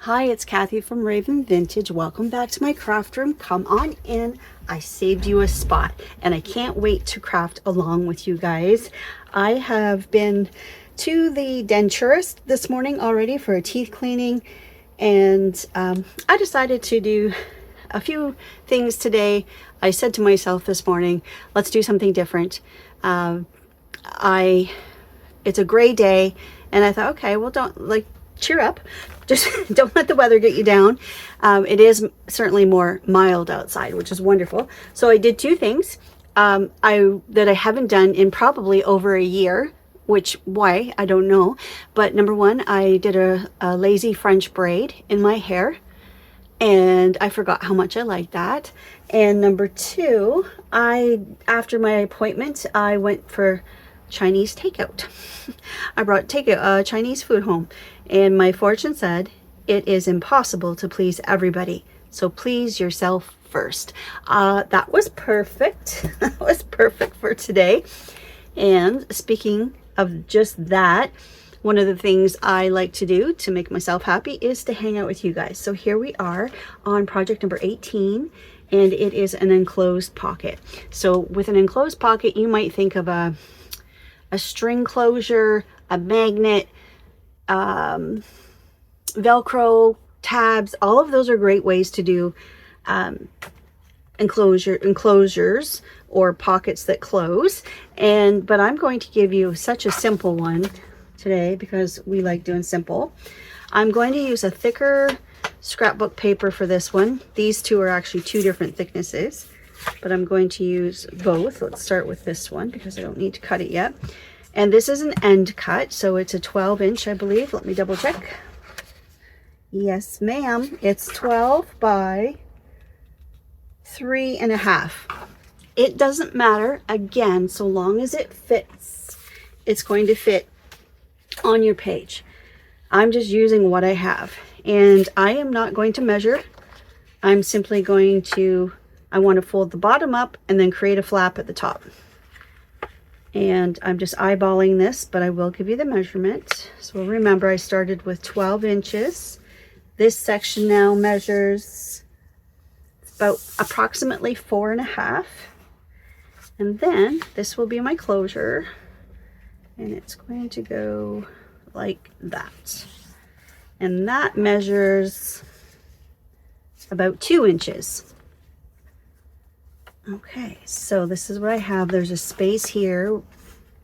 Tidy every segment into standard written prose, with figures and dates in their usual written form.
Hi, it's Kathy from Raven Vintage. Welcome back to my craft room. Come on in. I saved you a spot and I can't wait to craft along with you guys. I have been to the denturist this morning already for a teeth cleaning, and I decided to do a few things today. I said to myself this morning, let's do something different. It's a gray day and I thought, okay, well, cheer up. Just don't let the weather get you down. It is certainly more mild outside, which is wonderful. So I did two things that I haven't done in probably over a year, why, I don't know. But number one, I did a lazy French braid in my hair, and I forgot how much I liked that. And number two, after my appointment, I went for Chinese takeout. I brought Chinese food home, and my fortune said it is impossible to please everybody, so please yourself first. That was perfect. That was perfect for today. And speaking of just that, one of the things I like to do to make myself happy is to hang out with you guys. So here we are on project number 18, and it is an enclosed pocket. So with an enclosed pocket, you might think of a string closure, a magnet, Velcro, tabs. All of those are great ways to do enclosures or pockets that close. But I'm going to give you such a simple one today because we like doing simple. I'm going to use a thicker scrapbook paper for this one. These two are actually two different thicknesses, but I'm going to use both. Let's start with this one because I don't need to cut it yet. And this is an end cut, so it's a 12-inch, I believe. Let me double check. Yes, ma'am. It's 12 by 3.5. It doesn't matter, again, so long as it fits. It's going to fit on your page. I'm just using what I have, and I am not going to measure. I'm simply going to, I want to fold the bottom up and then create a flap at the top. And I'm just eyeballing this, but I will give you the measurement. So remember, I started with 12 inches. This section now measures about approximately 4.5. And then this will be my closure. And it's going to go like that. And that measures about 2 inches. Okay, so this is what I have. There's a space here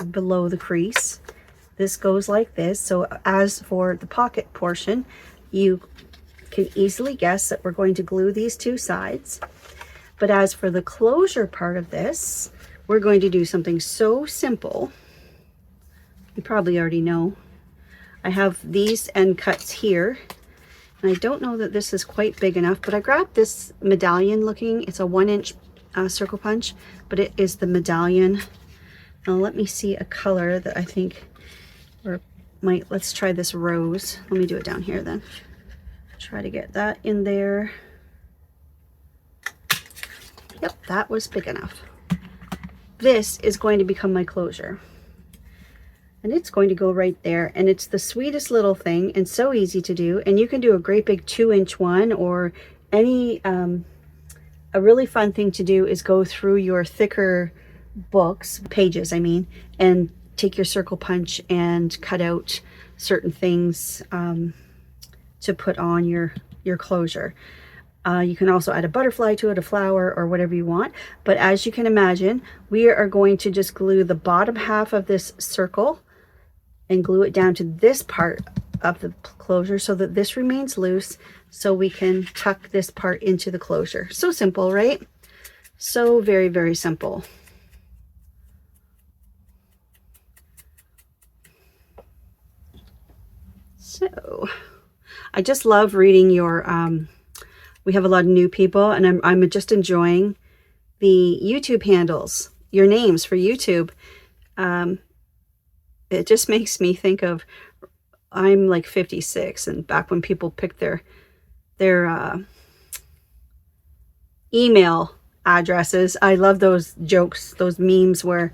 below the crease. This goes like this. So as for the pocket portion, you can easily guess that we're going to glue these two sides. But as for the closure part of this, we're going to do something so simple. You probably already know. I have these end cuts here. And I don't know that this is quite big enough, but I grabbed this medallion looking. It's a 1-inch circle punch, but it is the medallion. Now let me see a color that I think, let's try this rose. Let me do it down here then. Try to get that in there. Yep, that was big enough. This is going to become my closure. And it's going to go right there. And it's the sweetest little thing and so easy to do. And you can do a great big 2-inch one, or any, a really fun thing to do is go through your thicker pages, and take your circle punch and cut out certain things to put on your closure. You can also add a butterfly to it, a flower, or whatever you want. But as you can imagine, we are going to just glue the bottom half of this circle and glue it down to this part of the closure so that this remains loose, so we can tuck this part into the closure. So simple, right? So very, very simple. So I just love reading your we have a lot of new people, and I'm just enjoying the YouTube handles, your names for YouTube. It just makes me think of, I'm like 56, and back when people picked their email addresses. I love those jokes, those memes where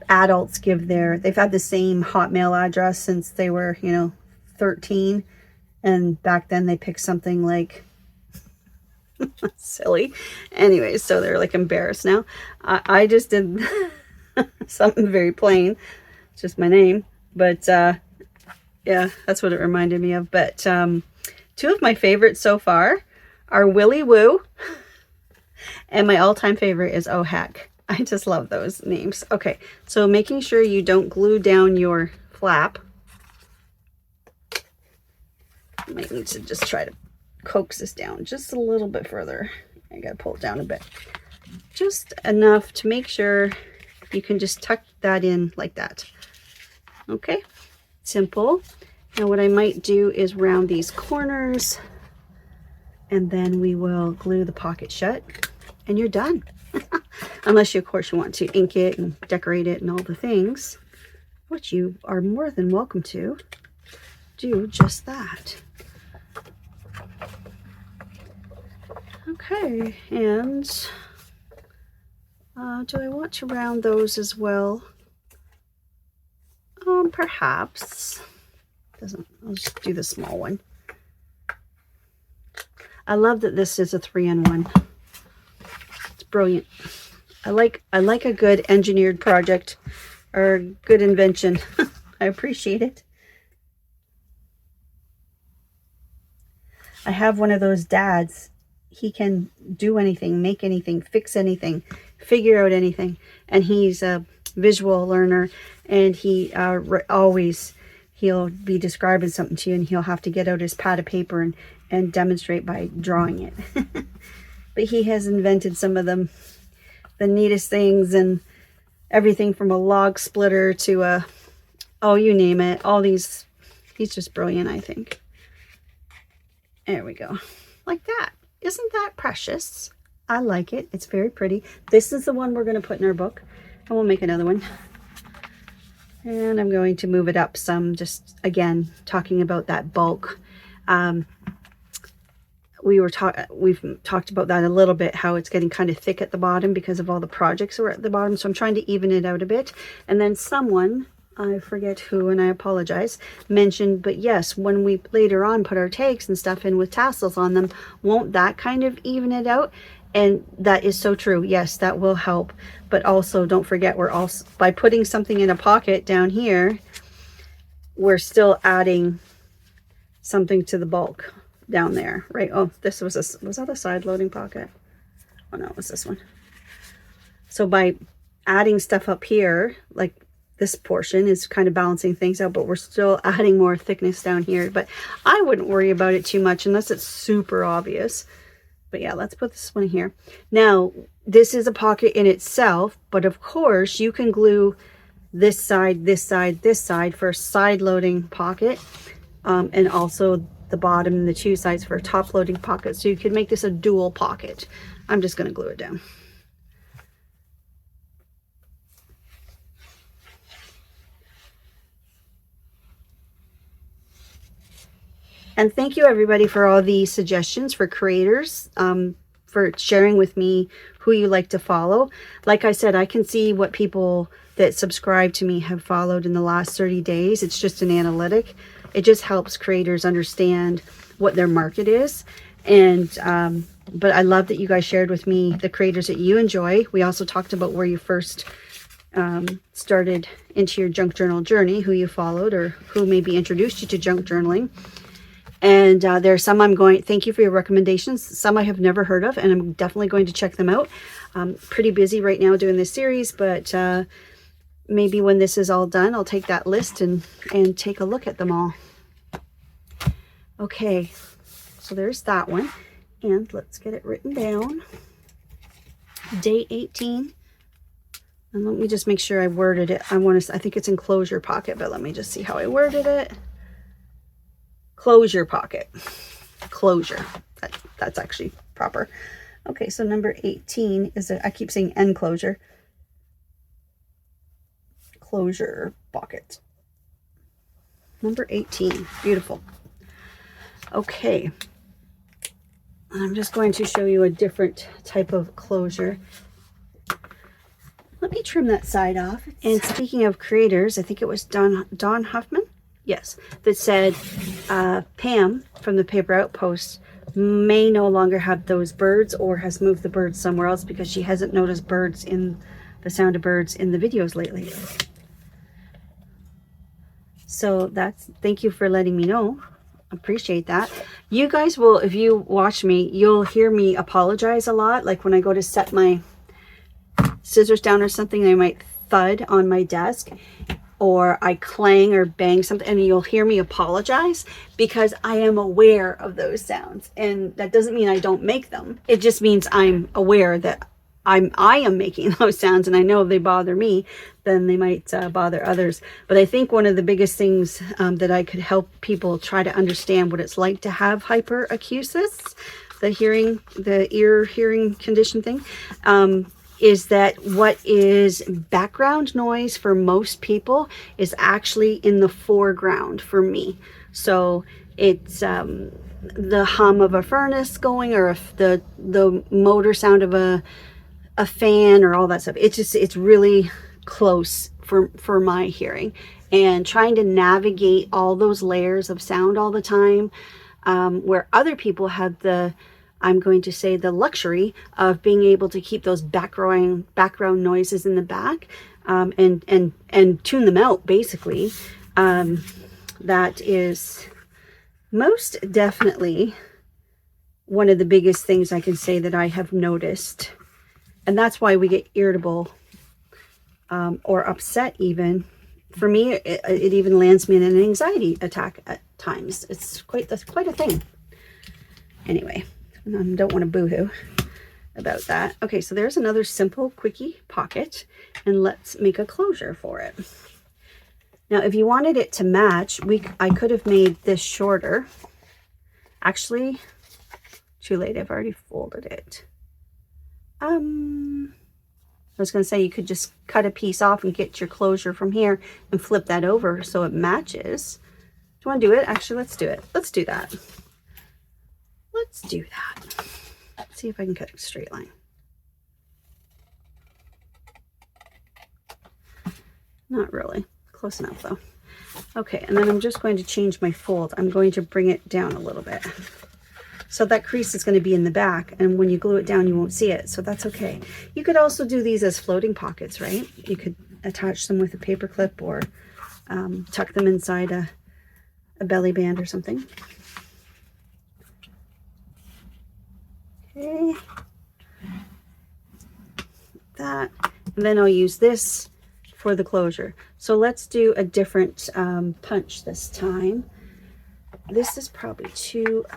adults give they've had the same Hotmail address since they were, 13, And back then they picked something like silly. Anyways, so they're like embarrassed now. I just did something very plain. It's just my name. But yeah, that's what it reminded me of. But two of my favorites so far are Willy Woo. And my all-time favorite is Oh Heck. I just love those names. Okay, so making sure you don't glue down your flap. I might need to just try to coax this down just a little bit further. I gotta pull it down a bit. Just enough to make sure you can just tuck that in like that. Okay, simple. Now what I might do is round these corners, and then we will glue the pocket shut, and you're done. Unless you, of course, you want to ink it and decorate it and all the things, which you are more than welcome to do just that. Okay, and do I want to round those as well? Perhaps. Doesn't. I'll just do the small one. I love that this is a 3-in-1. It's brilliant. I like a good engineered project or good invention. I appreciate it. I have one of those dads. He can do anything, make anything, fix anything, figure out anything. And he's a visual learner, and he always, he'll be describing something to you, and he'll have to get out his pad of paper and demonstrate by drawing it. But he has invented some of them, the neatest things, and everything from a log splitter to a, oh, you name it, all these. He's just brilliant, I think. There we go. Like that. Isn't that precious? I like it. It's very pretty. This is the one we're going to put in our book, and we'll make another one. And I'm going to move it up some, just again talking about that bulk. We've talked about that a little bit, how it's getting kind of thick at the bottom because of all the projects that are at the bottom. So I'm trying to even it out a bit. And then someone, I forget who, and I apologize, mentioned, but yes, when we later on put our tags and stuff in with tassels on them, won't that kind of even it out? And that is so true. Yes, that will help. But also don't forget, we're also, by putting something in a pocket down here, we're still adding something to the bulk down there, right? Oh, this was that a side loading pocket? Oh no, it was this one. So by adding stuff up here, like this portion is kind of balancing things out, but we're still adding more thickness down here. But I wouldn't worry about it too much unless it's super obvious. But yeah, let's put this one here. Now, this is a pocket in itself, but of course you can glue this side, this side, this side for a side loading pocket, and also the bottom and the two sides for a top loading pocket. So you could make this a dual pocket. I'm just going to glue it down. And thank you everybody for all the suggestions for creators, for sharing with me who you like to follow. Like I said, I can see what people that subscribe to me have followed in the last 30 days. It's just an analytic. It just helps creators understand what their market is. And but I love that you guys shared with me the creators that you enjoy. We also talked about where you first started into your junk journal journey, who you followed, or who maybe introduced you to junk journaling. And there are some thank you for your recommendations. Some I have never heard of, and I'm definitely going to check them out. I'm pretty busy right now doing this series, but maybe when this is all done, I'll take that list and take a look at them all. Okay, so there's that one. And let's get it written down. Day 18. And let me just make sure I worded it. I think it's enclosure pocket, but let me just see how I worded it. Closure pocket. Closure. That's actually proper. Okay, so number 18 is I keep saying enclosure. Closure pocket. Number 18. Beautiful. Okay. I'm just going to show you a different type of closure. Let me trim that side off. And speaking of creators, I think it was Don Huffman. Yes, that said Pam from the Paper Outpost may no longer have those birds or has moved the birds somewhere else because she hasn't noticed birds in the sound of birds in the videos lately. So thank you for letting me know. Appreciate that. You guys will, if you watch me, you'll hear me apologize a lot. Like when I go to set my scissors down or something, they might thud on my desk, or I clang or bang something, and you'll hear me apologize because I am aware of those sounds. And that doesn't mean I don't make them. It just means I'm aware that I am making those sounds, and I know if they bother me, then they might bother others. But I think one of the biggest things that I could help people try to understand what it's like to have hyperacusis, the ear hearing condition thing, is that what is background noise for most people is actually in the foreground for me. So it's the hum of a furnace going, or the motor sound of a fan, or all that stuff. It's really close for my hearing, and trying to navigate all those layers of sound all the time, where other people have I'm going to say the luxury of being able to keep those background noises in the back, and tune them out, basically. That is most definitely one of the biggest things I can say that I have noticed. And that's why we get irritable or upset even. For me, it even lands me in an anxiety attack at times. That's quite a thing. Anyway, I don't want to boohoo about that. Okay, so there's another simple quickie pocket, and let's make a closure for it. Now, if you wanted it to match, I could have made this shorter. Actually, too late. I've already folded it. I was going to say you could just cut a piece off and get your closure from here and flip that over so it matches. Do you want to do it? Actually, let's do it. Let's do that. Let's do that. Let's see if I can cut a straight line. Not really. Close enough though. Okay, and then I'm just going to change my fold. I'm going to bring it down a little bit. So that crease is going to be in the back, and when you glue it down, you won't see it. So that's okay. You could also do these as floating pockets, right? You could attach them with a paper clip, or tuck them inside a belly band or something. Okay. That. And then I'll use this for the closure. So let's do a different punch this time. This is probably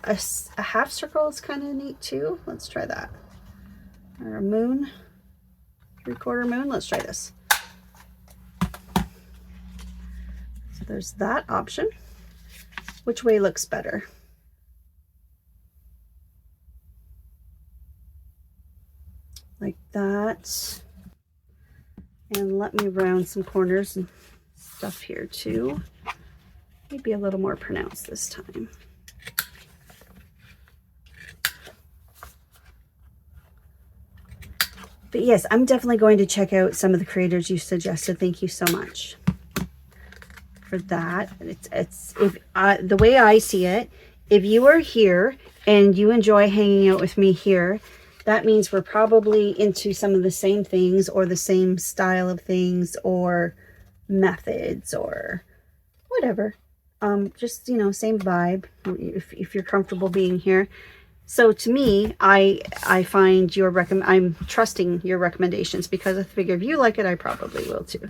a half circle is kind of neat too. Let's try that. Or a moon, 3/4 moon. Let's try this. So there's that option. Which way looks better? Like that. And let me round some corners and stuff here too. Maybe a little more pronounced this time. But yes, I'm definitely going to check out some of the creators you suggested. Thank you so much for that. The way I see it, if you are here and you enjoy hanging out with me here, that means we're probably into some of the same things, or the same style of things, or methods, or whatever. Just, you know, same vibe, if you're comfortable being here. So to me, I find I'm trusting your recommendations, because I figure if you like it, I probably will too.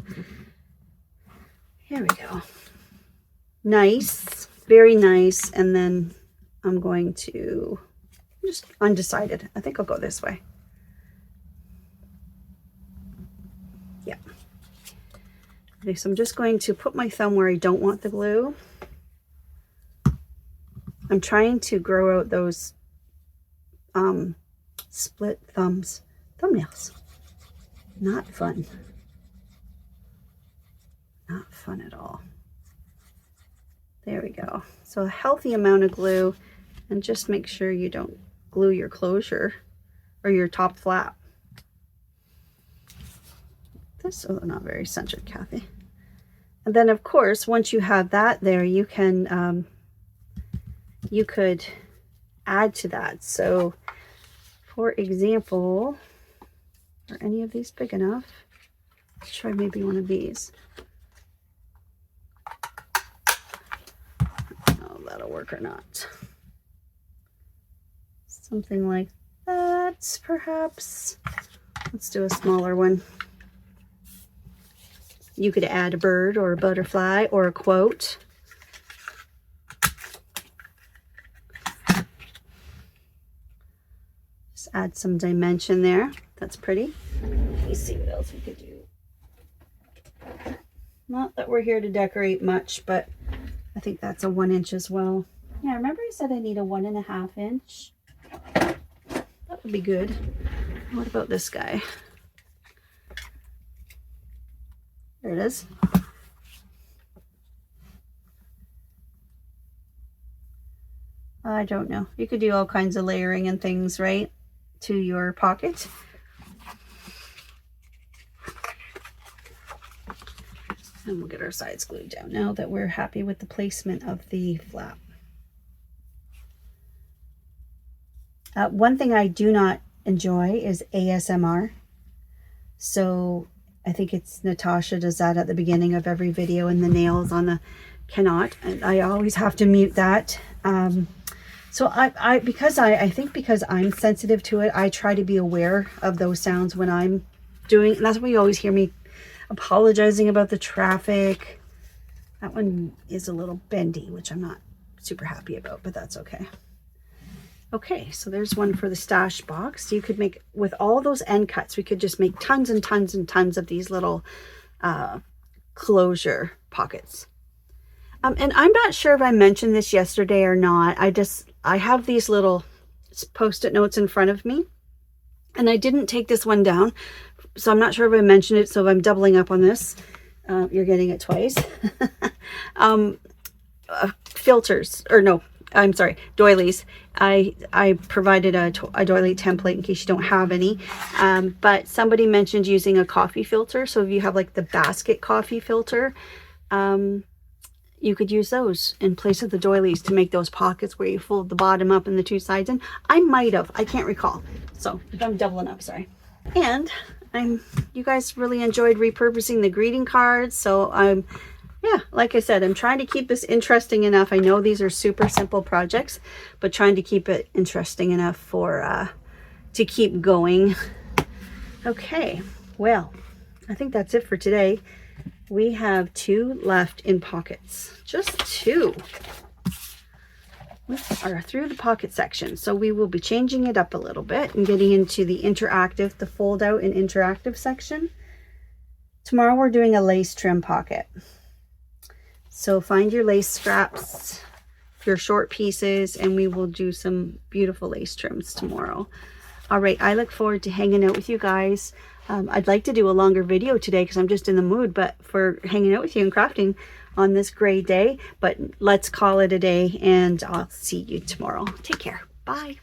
Here we go. Nice, very nice. And then I'm going to just undecided. I think I'll go this way. Yeah. Okay, so I'm just going to put my thumb where I don't want the glue. I'm trying to grow out those split thumbnails. Not fun. Not fun at all. There we go. So a healthy amount of glue, and just make sure you don't glue your closure or your top flap. This, oh, not very centered, Kathy. And then of course, once you have that there, you can, you could add to that. So for example, are any of these big enough? Let's try maybe one of these. Oh, that'll work or not. Something like that, perhaps. Let's do a smaller one. You could add a bird or a butterfly or a quote. Just add some dimension there. That's pretty. Let me see what else we could do. Not that we're here to decorate much, but I think that's a 1 inch as well. Yeah, remember I said I need a 1.5 inch? That would be good. What about this guy? There it is. I don't know. You could do all kinds of layering and things, right, to your pocket. And we'll get our sides glued down now that we're happy with the placement of the flap. One thing I do not enjoy is ASMR. So I think it's Natasha does that at the beginning of every video, and the nails on the cannot. And I always have to mute that. So I think because I'm sensitive to it, I try to be aware of those sounds when I'm doing, and that's why you always hear me apologizing about the traffic. That one is a little bendy, which I'm not super happy about, but that's okay. Okay, so there's one for the stash box. You could make, with all those end cuts, we could just make tons and tons and tons of these little closure pockets. And I'm not sure if I mentioned this yesterday or not. I have these little post-it notes in front of me, and I didn't take this one down, so I'm not sure if I mentioned it. So if I'm doubling up on this, you're getting it twice. Filters, or no, I'm sorry, doilies. I provided a doily template in case you don't have any, but somebody mentioned using a coffee filter. So if you have like the basket coffee filter, you could use those in place of the doilies to make those pockets where you fold the bottom up and the two sides in. I might have, I can't recall. So if I'm doubling up, sorry. And you guys really enjoyed repurposing the greeting cards. So yeah, like I said, I'm trying to keep this interesting enough. I know these are super simple projects, but trying to keep it interesting enough for to keep going. Okay, well, I think that's it for today. We have 2 left in pockets, just 2. We are through the pocket section, so we will be changing it up a little bit and getting into the interactive, the fold out and interactive section. Tomorrow we're doing a lace trim pocket. So find your lace scraps, your short pieces, and we will do some beautiful lace trims tomorrow. All right, I look forward to hanging out with you guys. I'd like to do a longer video today because I'm just in the mood, but for hanging out with you and crafting on this gray day. But let's call it a day, and I'll see you tomorrow. Take care. Bye.